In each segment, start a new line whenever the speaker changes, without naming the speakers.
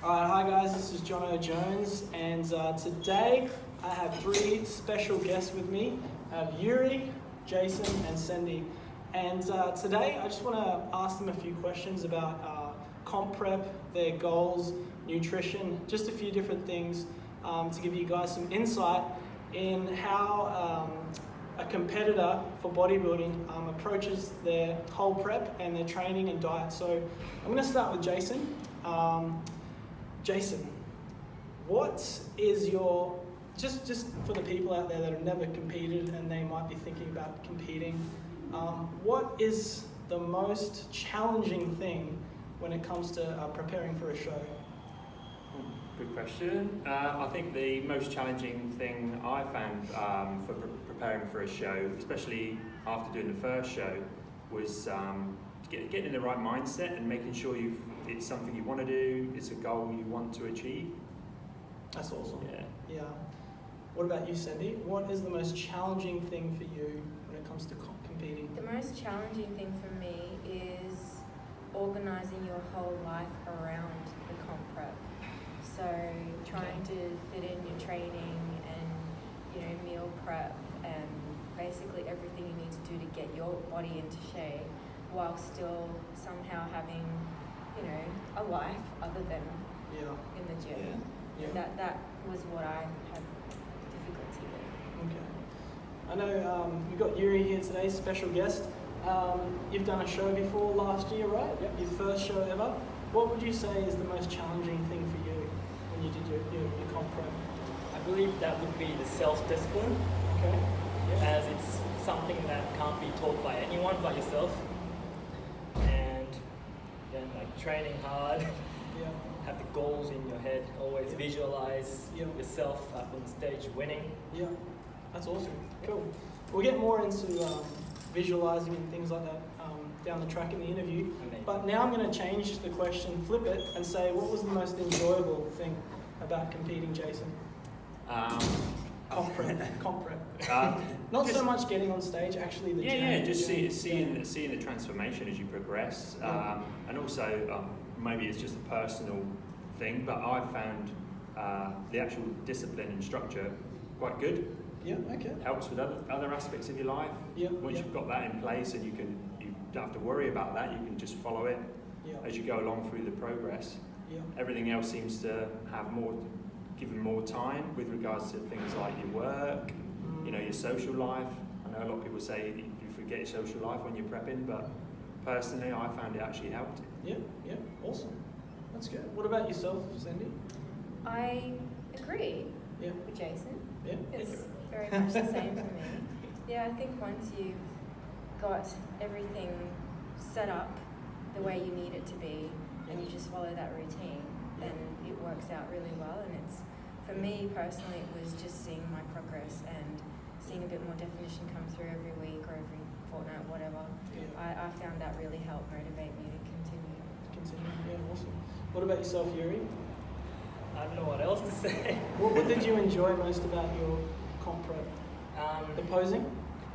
Alright, hi guys, this is Jono Jones, and today I have three special guests with me. I have Yuri, Jason, and Sendi. And today I just want to ask them a few questions about comp prep, their goals, nutrition, just a few different things to give you guys some insight in how a competitor for bodybuilding approaches their whole prep and their training and diet. So I'm going to start with Jason. Jason, what is your, just for the people out there that have never competed and they might be thinking about competing, what is the most challenging thing when it comes to preparing for a show?
Good question. I think the most challenging thing I found for preparing for a show, especially after doing the first show, was getting in the right mindset and making sure it's something you want to do, it's a goal you want to achieve.
That's awesome.
Yeah.
What about you, Sendi? What is the most challenging thing for you when it comes to competing?
The most challenging thing for me is organising your whole life around the comp prep. So trying to fit in your training and meal prep and basically everything you need to do to get your body into shape while still somehow having a life other than in the gym.
Yeah.
That was what I had difficulty with.
Okay. I know we've got Yuri here today, special guest. You've done a show before last year, right? Yep. Your first show ever. What would you say is the most challenging thing for you when you did your comp prep?
I believe that would be the self-discipline.
Okay. Yeah.
As it's something that can't be taught by anyone but yourself. And then training hard, have the goals in your head, always visualize yourself up on stage winning.
Yeah, that's awesome. Cool. We'll get more into visualizing and things like that down the track in the interview.
Amazing.
But now I'm going to change the question, flip it, and say, what was the most enjoyable thing about competing, Jason? Comp prep. Not so much getting on stage, actually the journey.
Just seeing the transformation as you progress, and also maybe it's just a personal thing, but I found the actual discipline and structure quite good.
Yeah, okay.
Helps with other aspects of your life.
Yeah.
Once you've got that in place and you don't have to worry about that, you can just follow it as you go along through the progress.
Yeah.
Everything else seems to have given more time with regards to things like your work, your social life. I know a lot of people say you forget your social life when you're prepping, but personally I found it actually helped.
Yeah, awesome. That's good. What about yourself, Sendi?
I agree with Jason.
Yeah.
It's very much the same for me. Yeah, I think once you've got everything set up the way you need it to be and you just follow that routine, then it works out really well. And it's, for me personally, it was just seeing my progress and seeing a bit more definition come through every week or every fortnight, whatever.
Yeah.
I found that really helped motivate me to continue.
Yeah, awesome. What about yourself, Yuri?
I don't know what else to say.
What did you enjoy most about your comp prep? The posing?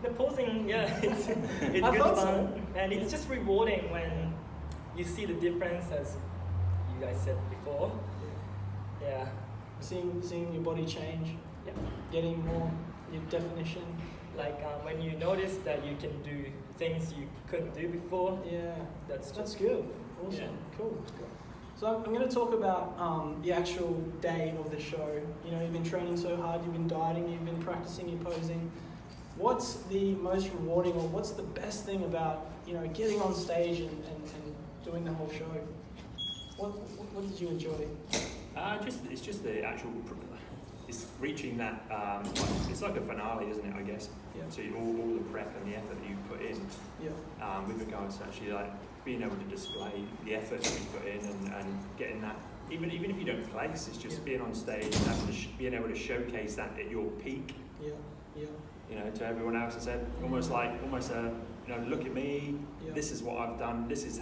The posing, it's
I
good
thought
fun.
so.
And it's just rewarding when you see the difference, as you guys said before. Yeah.
Seeing your body change, getting more your definition.
When you notice that you can do things you couldn't do before.
Yeah,
that's
good. Awesome.
Yeah.
Cool. So I'm going to talk about the actual day of the show. You've been training so hard, you've been dieting, you've been practicing your posing. What's the most rewarding, or what's the best thing about getting on stage and doing the whole show? What did you enjoy?
It's just the actual. It's reaching that. It's like a finale, isn't it? I guess to all the prep and the effort that you put in.
Yeah.
With regards to actually being able to display the effort that you put in and getting that. Even if you don't place, it's just being on stage and being able to showcase that at your peak.
Yeah.
To everyone else, I said almost look at me.
Yeah.
This is what I've done. This is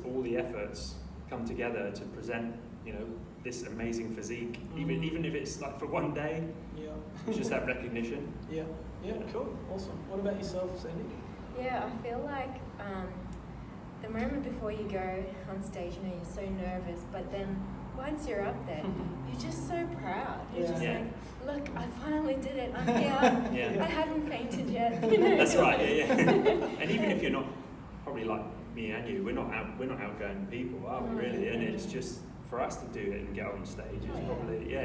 all the efforts come together to present. This amazing physique. Even if it's for one day.
Yeah.
It's just that recognition.
Yeah. Cool. Awesome. What about yourself, Sendi?
Yeah, I feel like the moment before you go on stage, you're so nervous, but then once you're up there, you're just so proud. You're just
Yeah.
like, look, I finally did it. I'm here.
Yeah.
I haven't fainted yet. You know?
That's right. Yeah. And even if you're not, probably like me and you, we're not outgoing people, are we really? And it's just for us to do it and get on stage is probably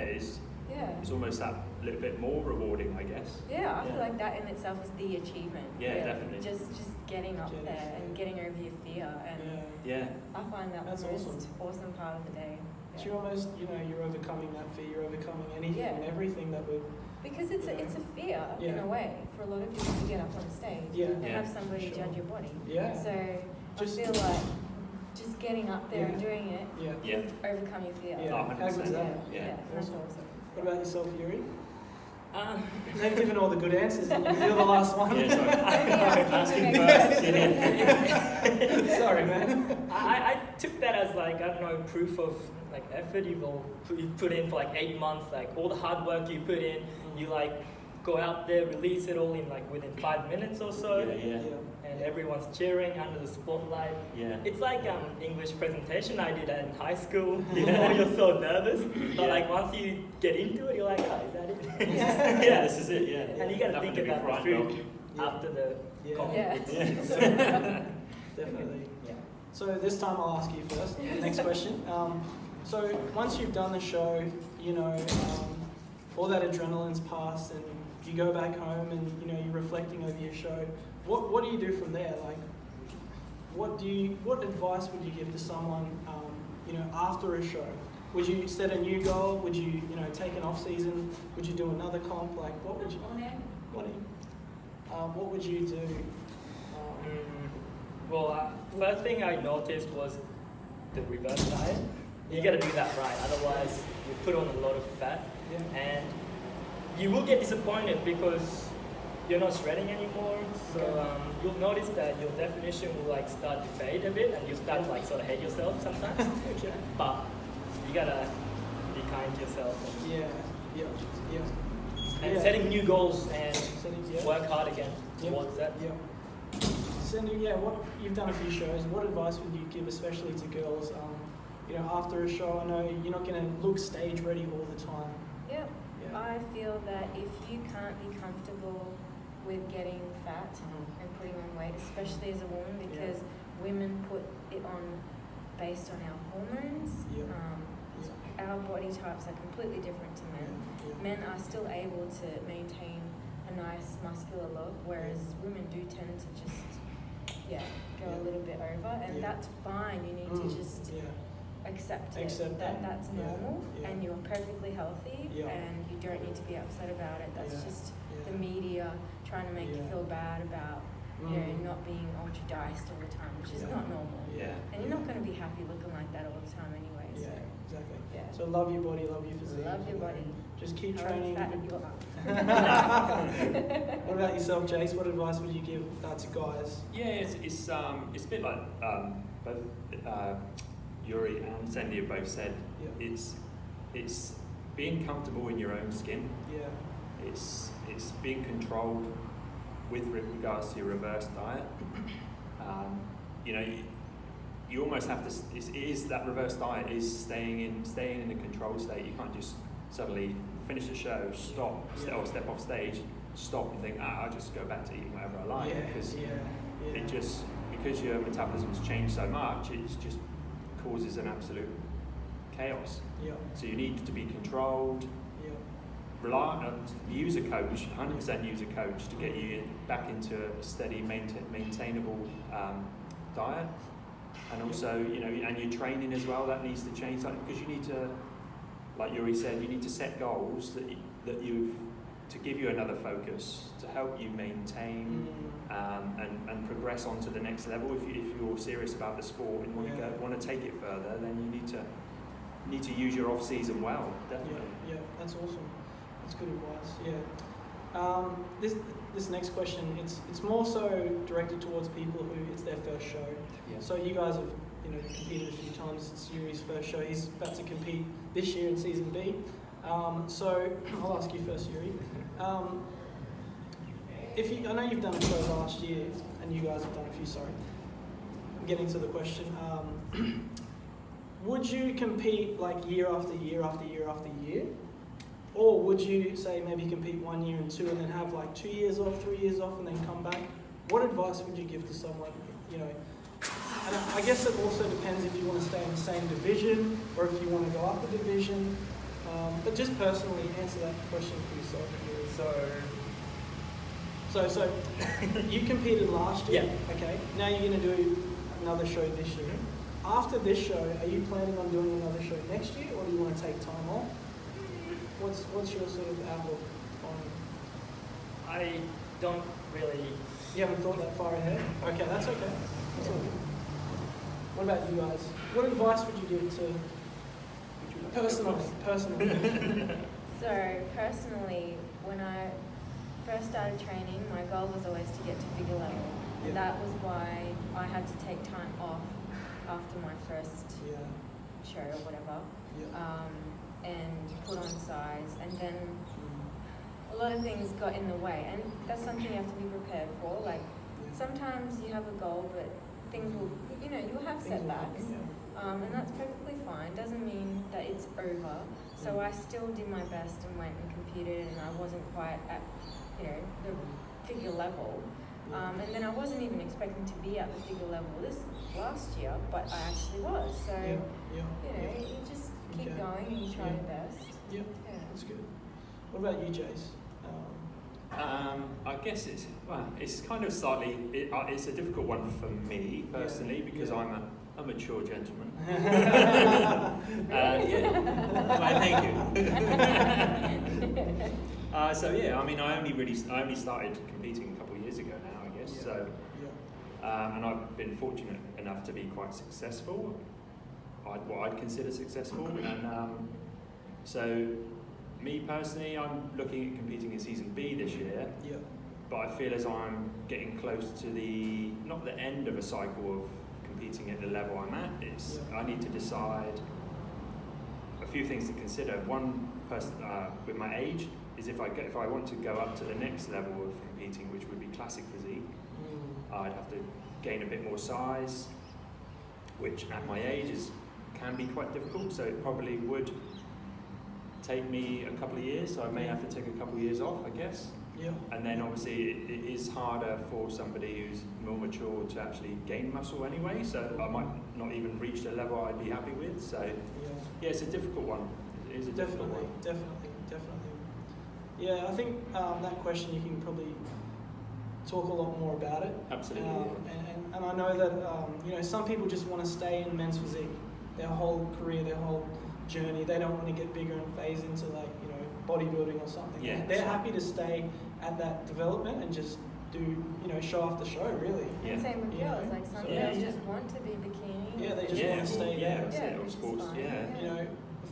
it's almost that little bit more rewarding, I guess.
Yeah, I feel like that in itself is the achievement.
Yeah, definitely.
Just getting up there and getting over your fear, and I find that
That's
the most awesome part of the day.
So you're almost, you're overcoming that fear, you're overcoming anything and everything that would...
Because it's a fear, in a way, for a lot of people to get up on stage and have somebody judge your body.
Yeah.
So I feel like just getting up there and doing it, you overcome your fear.
Yeah.
Oh, 100%.
Yeah. That's awesome.
What about yourself, Yuri?
They've
given all the good answers and you're the last one.
Yeah, sorry.
Asking
first.
Sorry, man.
I took that as like, I don't know, proof of like effort you put in for like 8 months, like all the hard work you put in, you like go out there, release it all in like within 5 minutes or so. And everyone's cheering under the spotlight.
Yeah.
It's like English presentation I did in high school. You're so nervous, but like once you get into it, you're like, oh, is that it?
This is it. Yeah.
And you got to think about the food after the conference.
Definitely. Yeah. So this time I'll ask you first. Next question. So once you've done the show, all that adrenaline's passed, and you go back home, and you're reflecting over your show. What do you do from there? Like, what advice would you give to someone, after a show? Would you set a new goal? Would you, take an off season? Would you do another comp? Like, what would you do?
First thing I noticed was the reverse diet. You got to do that right, otherwise you put on a lot of fat, and you will get disappointed because you're not shredding anymore. So you'll notice that your definition will like start to fade a bit, and you start to like sort of hate yourself sometimes. But you gotta be kind to yourself. And setting new goals and work hard again towards that.
Sendi, what you've done a few shows. What advice would you give, especially to girls? After a show, I know you're not going to look stage ready all the time.
I feel that if you can't be comfortable with getting fat and putting on weight, especially as a woman, because women put it on based on our hormones. Our body types are completely different to men. Men are still able to maintain a nice muscular look, whereas women do tend to just go a little bit over, and that's fine. You need to just accept it. That's normal, and you're perfectly healthy, and you don't need to be upset about it. That's just the media trying to make you feel bad about not being ultra diced all the time, which is not normal. And you're not going to be happy looking like that all the time anyway. So.
Exactly. So love your body, love your physique.
Love your body.
Just keep training.
Fat you are.
What about yourself, Jace? What advice would you give to guys?
It's a bit like both Yuri and Sendi have both said. It's being comfortable in your own skin. It's being controlled with regards to your reverse diet. You almost have to. It is that reverse diet is staying in a controlled state. You can't just suddenly finish the show, stop, or step off stage, stop and think, I'll just go back to eating whatever I like, because because your metabolism's changed so much, it just causes an absolute chaos. So you need to be controlled. Use a coach, 100% use a coach to get you back into a steady, maintainable diet. And also, and your training as well, that needs to change, because you need to, like Yuri said, you need to set goals to give you another focus, to help you maintain and progress on to the next level. If you're serious about the sport and want to take it further, then you need to use your off season well, definitely.
That's awesome. That's good advice. This next question, it's more so directed towards people who it's their first show. So you guys have competed a few times. It's Yuri's first show. He's about to compete this year in season B. So I'll ask you first, Yuri. I know you've done a show last year, and you guys have done a few. Sorry, I'm getting to the question. would you compete like year after year after year after year? Or would you say maybe compete 1 year and 2 and then have like 2 years off, 3 years off and then come back? What advice would you give to someone, you know? And I guess it also depends if you want to stay in the same division or if you want to go up a division. But just personally answer that question for yourself. So you competed last year.
Yeah.
Okay. Now you're going to do another show this year. After this show, are you planning on doing another show next year, or do you want to take time off? What's your sort of outlook on?
I don't really.
You haven't thought that far ahead? Okay, that's okay. That's all good. What about you guys? What advice would you give to personally?
So personally, when I first started training, my goal was always to get to figure level.
Yeah.
That was why I had to take time off after my first show or whatever, and put on size, and then a lot of things got in the way, and that's something you have to be prepared for. Like sometimes you have a goal, but things will, you'll have setbacks, and that's perfectly fine. Doesn't mean that it's over. So I still did my best and went and competed, and I wasn't quite at, the figure level. And then I wasn't even expecting to be at the figure level this last year, but I actually was. So, you just keep going and you try your best.
Yeah, that's good. What about you, Jace?
I guess it's kind of slightly, it's a difficult one for me personally because I'm a mature gentleman. Well, thank you. I only started competing a couple of years ago now, I guess. So, and I've been fortunate enough to be quite successful. What I'd consider successful, and so. Me personally, I'm looking at competing in Season B this year, but I feel as I'm getting close to not the end of a cycle of competing at the level I'm at, I need to decide a few things to consider. One, with my age, is if I want to go up to the next level of competing, which would be classic physique, I'd have to gain a bit more size, which at my age can be quite difficult, so it probably would take me a couple of years, so I may have to take a couple of years off, I guess. And then obviously it is harder for somebody who's more mature to actually gain muscle anyway, so I might not even reach the level I'd be happy with. So it's a difficult one. It is a difficult one.
Definitely. Yeah, I think that question you can probably talk a lot more about it.
Absolutely.
And I know that some people just want to stay in men's physique their whole career, their whole journey. They don't want to get bigger and phase into bodybuilding or something. They're happy to stay at that development and just do show after show, really.
And same with girls. Like some girls just want to be bikini.
Yeah, they just want to stay there.
Sports.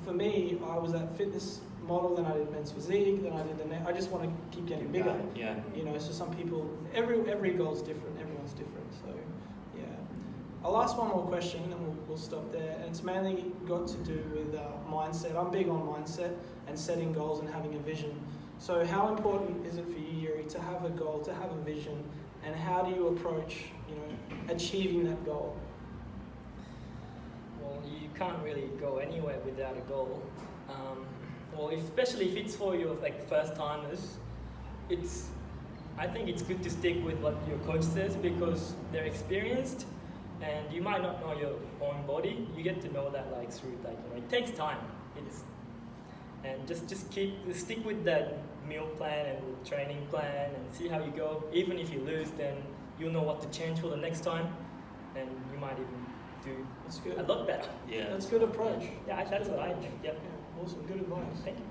For me, I was at fitness model, then I did men's physique, then I did I just want to keep getting bigger. So some people, every goal's different. Everyone's different. So I'll ask one more question and then we'll stop there. And it's mainly got to do with mindset. I'm big on mindset and setting goals and having a vision. So how important is it for you, Yuri, to have a goal, to have a vision, and how do you approach, achieving that goal?
Well, you can't really go anywhere without a goal. Especially if it's for your first timers, I think it's good to stick with what your coach says because they're experienced. And you might not know your own body. You get to know that through it takes time. And just stick with that meal plan and training plan and see how you go. Even if you lose, then you'll know what to change for the next time, and you might even do a lot better.
That's a good approach.
That's what I think. Yep.
Yeah, awesome, good advice.
Thank you.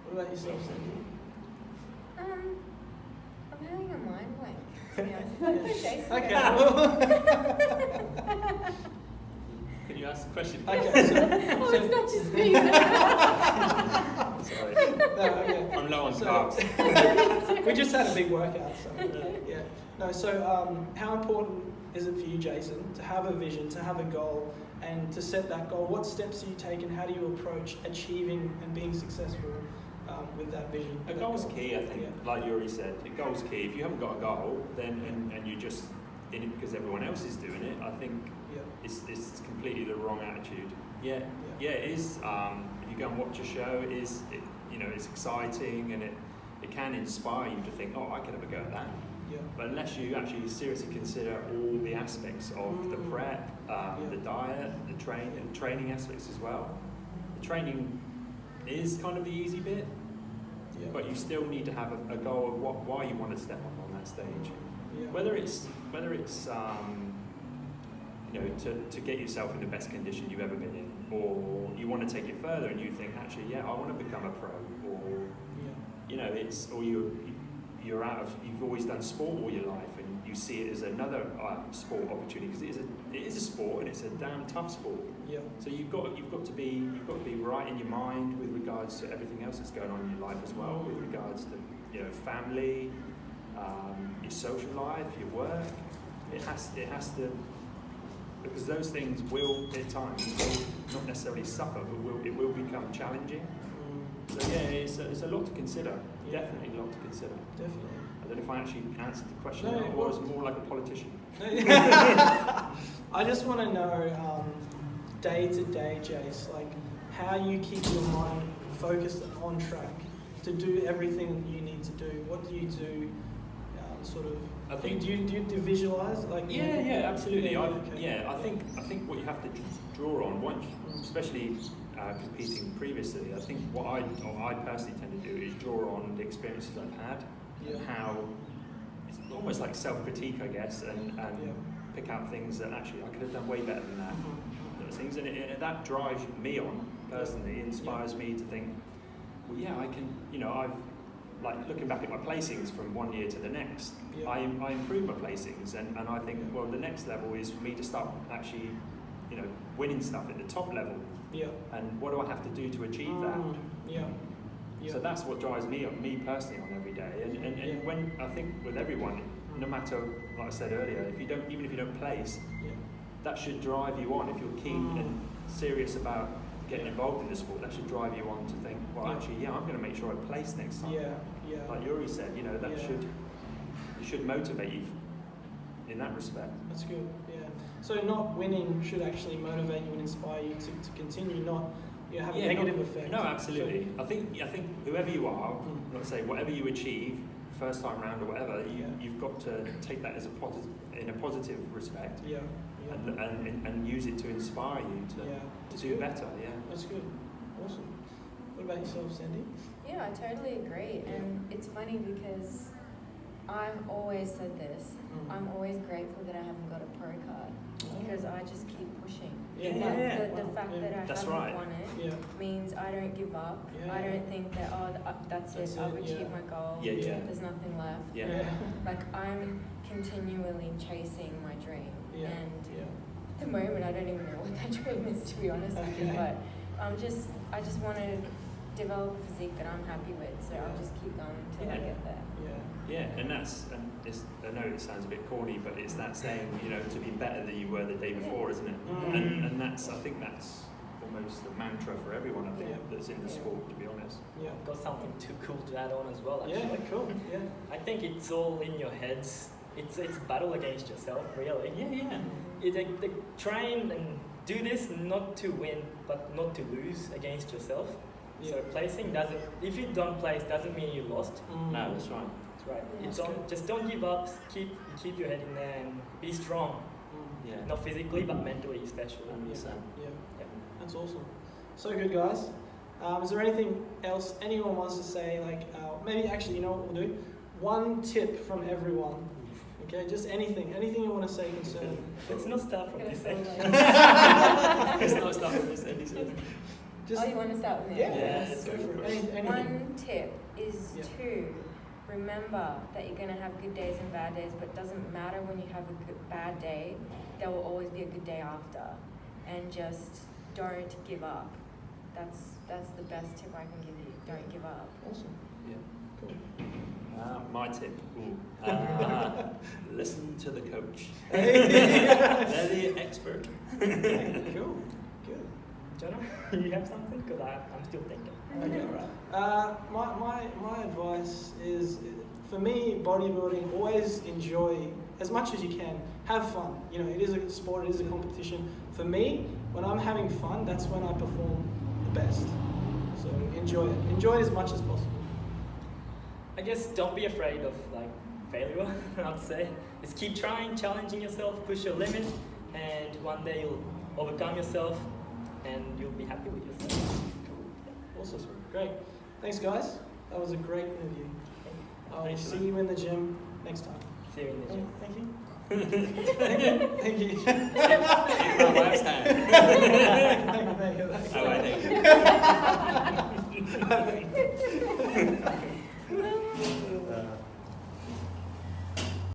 What about yourself, Sendi?
I'm having a mind blank. Okay.
Can you ask the question?
Okay.
It's not just me.
Sorry. I'm low on carbs.
We just had a big workout, so how important is it for you, Jason, to have a vision, to have a goal, and to set that goal? What steps do you take, and how do you approach achieving and being successful with that vision?
A goal's key, I think. Like Yuri said, a goal's key. If you haven't got a goal, then and you just in it because everyone else is doing it, I think it's completely the wrong attitude. Yeah, it is. If you go and watch a show, it's exciting and it can inspire you to think, oh, I could have a go at that.
Yeah.
But unless you actually seriously consider all the aspects of the prep, the diet, the training aspects as well. The training is kind of the easy bit, but you still need to have a goal of why you want to step up on that stage.
Yeah.
Whether it's to get yourself in the best condition you've ever been in, or you want to take it further and you think actually I want to become a pro, or you've always done sport all your life and you see it as another sport opportunity, because it is a sport and it's a damn tough sport.
Yeah.
So you've got to be right in your mind with regards to everything else that's going on in your life as well, with regards to family, your social life, your work. It has to, because those things will at times not necessarily suffer, but it will become challenging. So it's a lot to consider.
Yeah.
Definitely a lot to consider.
Definitely.
I don't know if I actually answered the question,
No,
or was more like a politician.
I just want to know, day to day, Jace, like how you keep your mind focused on track to do everything you need to do. What do you do?
I think.
Do you visualize?
Absolutely.
Okay.
I think what you have to draw on once, especially competing previously. I think what I personally tend to do is draw on the experiences I've had, and how it's almost like self-critique, I guess, and pick out things that actually I could have done way better than that. Those things, and that drives me on personally. It inspires me to think, well, I can. I've. Like looking back at my placings from one year to the next, I improve my placings, and I think, well, the next level is for me to start actually, winning stuff at the top level. Yeah. And what do I have to do to achieve that? So that's what drives me personally on every day. And when I think with everyone, no matter, like I said earlier, even if you don't place, that should drive you on. If you're keen and serious about getting involved in the sport, that should drive you on to think, well, actually, I'm going to make sure I place next time. Like Yuri said, that should motivate you in that respect.
That's good. Yeah. So not winning should actually motivate you and inspire you to continue, not have a negative effect.
No, absolutely. So, I think whoever you are, let's say whatever you achieve first time round or whatever, you've got to take that as in a positive respect. And use it to inspire you to do better. Yeah.
That's good. Awesome. What about yourself, Sendi?
Yeah, I totally agree. And it's funny because I've always said this. I'm always grateful that I haven't got a pro card, because I just keep pushing. The fact that I haven't won it means I don't give up. I don't think that that's it. I've achieved my goal. There's nothing left. Like I'm continually chasing my dream. And at the moment I don't even know what that dream is, to be honest with you. But I just want to develop a physique that I'm happy with. So I'll just keep going until I get there.
And I know it sounds a bit corny, but it's that saying, to be better than you were the day before, isn't it? And I think that's almost the mantra for everyone, I think, that's in the sport, to be honest.
I've got something too cool to add on as well, actually.
Yeah, cool. Yeah.
I think it's all in your heads. It's a battle against yourself, really. They train and do this not to win, but not to lose against yourself. So placing doesn't, if you don't place, doesn't mean you lost.
No, that's right.
That's right. Just don't give up. Keep your head in there and be strong. Not physically, but mentally, especially.
That's awesome. So good, guys. Is there anything else anyone wants to say? Like maybe actually, you know what we'll do? One tip from everyone. Okay, just anything you want to say concerning.
It's not stuff from this end.
It's not stuff from this end, he said.
You want to start with me?
Let's go for it.
One tip is to remember that you're going to have good days and bad days, but it doesn't matter when you have a bad day, there will always be a good day after. And just don't give up. That's the best tip I can give you. Don't give up.
Awesome.
Yeah.
Cool.
My tip, listen to the coach. They're the expert.
Cool. Good.
Jono, you have something? Because I'm still thinking.
Okay, right. My advice is, for me, bodybuilding, always enjoy, as much as you can, have fun. You know, it is a sport, it is a competition. For me, when I'm having fun, that's when I perform the best. So enjoy it. Enjoy it as much as possible.
I guess don't be afraid of like failure. I'd say just keep trying, challenging yourself, push your limit, and one day you'll overcome yourself, and you'll be happy with yourself.
Awesome. Great. Thanks, guys. That was a great interview. I'll see you in the gym next time.
See you in the gym.
Thank you. Thank you. Thank you.
My wife's hand.
Thank you.
Oh, I think.